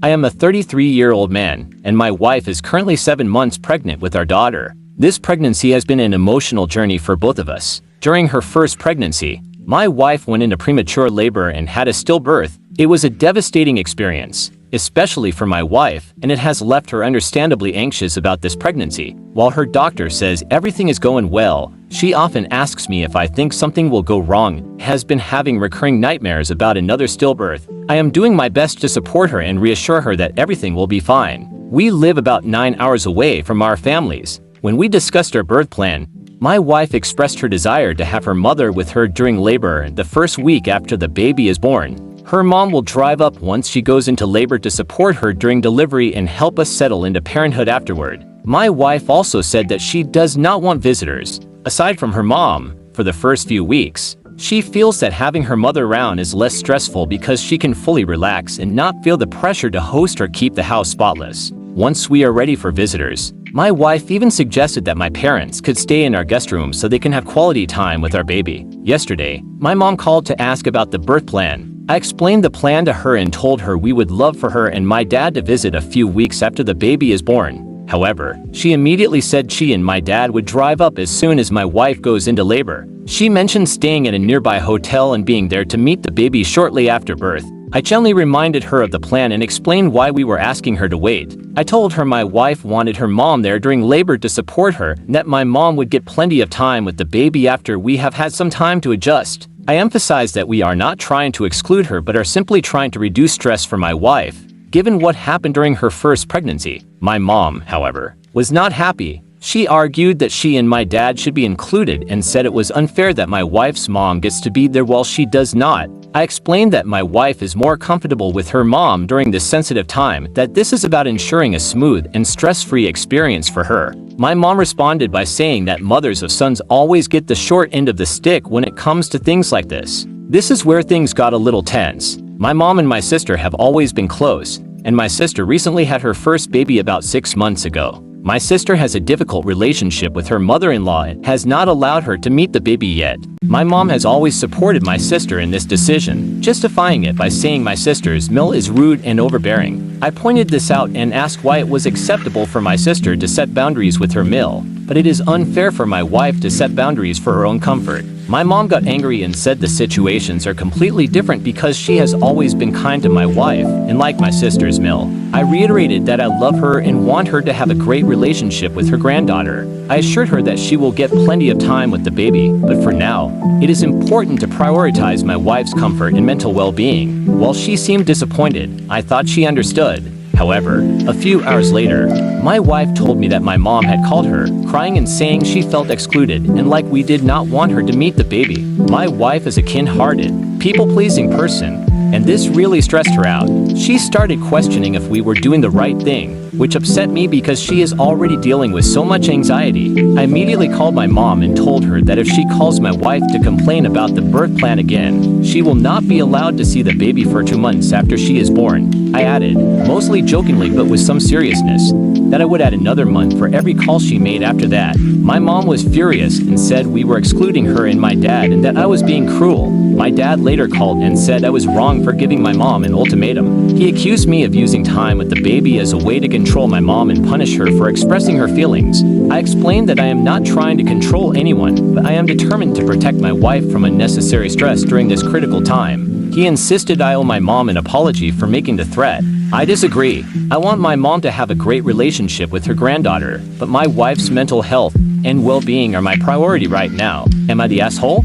I am a 33-year-old man, and my wife is currently 7 months pregnant with our daughter. This pregnancy has been an emotional journey for both of us. During her first pregnancy, my wife went into premature labor and had a stillbirth. It was a devastating experience, especially for my wife, and it has left her understandably anxious about this pregnancy. While her doctor says everything is going well, she often asks me if I think something will go wrong, has been having recurring nightmares about another stillbirth. I am doing my best to support her and reassure her that everything will be fine. We live about 9 hours away from our families. When we discussed our birth plan, my wife expressed her desire to have her mother with her during labor the first week after the baby is born. Her mom will drive up once she goes into labor to support her during delivery and help us settle into parenthood afterward. My wife also said that she does not want visitors, aside from her mom, for the first few weeks. She feels that having her mother around is less stressful because she can fully relax and not feel the pressure to host or keep the house spotless. Once we are ready for visitors, my wife even suggested that my parents could stay in our guest room so they can have quality time with our baby. Yesterday, my mom called to ask about the birth plan. I explained the plan to her and told her we would love for her and my dad to visit a few weeks after the baby is born. However, she immediately said she and my dad would drive up as soon as my wife goes into labor. She mentioned staying at a nearby hotel and being there to meet the baby shortly after birth. I gently reminded her of the plan and explained why we were asking her to wait. I told her my wife wanted her mom there during labor to support her and that my mom would get plenty of time with the baby after we have had some time to adjust. I emphasized that we are not trying to exclude her but are simply trying to reduce stress for my wife, given what happened during her first pregnancy. My mom, however, was not happy. She argued that she and my dad should be included and said it was unfair that my wife's mom gets to be there while she does not. I explained that my wife is more comfortable with her mom during this sensitive time, that this is about ensuring a smooth and stress-free experience for her. My mom responded by saying that mothers of sons always get the short end of the stick when it comes to things like this. This is where things got a little tense. My mom and my sister have always been close, and my sister recently had her first baby about 6 months ago. My sister has a difficult relationship with her mother-in-law and has not allowed her to meet the baby yet. My mom has always supported my sister in this decision, justifying it by saying my sister's meal is rude and overbearing. I pointed this out and asked why it was acceptable for my sister to set boundaries with her meal, but it is unfair for my wife to set boundaries for her own comfort. My mom got angry and said the situations are completely different because she has always been kind to my wife and like my sister's meal. I reiterated that I love her and want her to have a great relationship with her granddaughter. I assured her that she will get plenty of time with the baby, but for now, it is important to prioritize my wife's comfort and mental well-being. While she seemed disappointed, I thought she understood. However, a few hours later, my wife told me that my mom had called her, crying and saying she felt excluded and like we did not want her to meet the baby. My wife is a kind-hearted, people-pleasing person, and this really stressed her out. She started questioning if we were doing the right thing, which upset me because she is already dealing with so much anxiety. I immediately called my mom and told her that if she calls my wife to complain about the birth plan again, she will not be allowed to see the baby for 2 months after she is born. I added, mostly jokingly but with some seriousness, that I would add another month for every call she made after that. My mom was furious and said we were excluding her and my dad and that I was being cruel. My dad later called and said I was wrong for giving my mom an ultimatum. He accused me of using time with the baby as a way to control my mom and punish her for expressing her feelings. I explained that I am not trying to control anyone, but I am determined to protect my wife from unnecessary stress during this critical time. He insisted I owe my mom an apology for making the threat. I disagree. I want my mom to have a great relationship with her granddaughter, but my wife's mental health and well-being are my priority right now. Am I the asshole?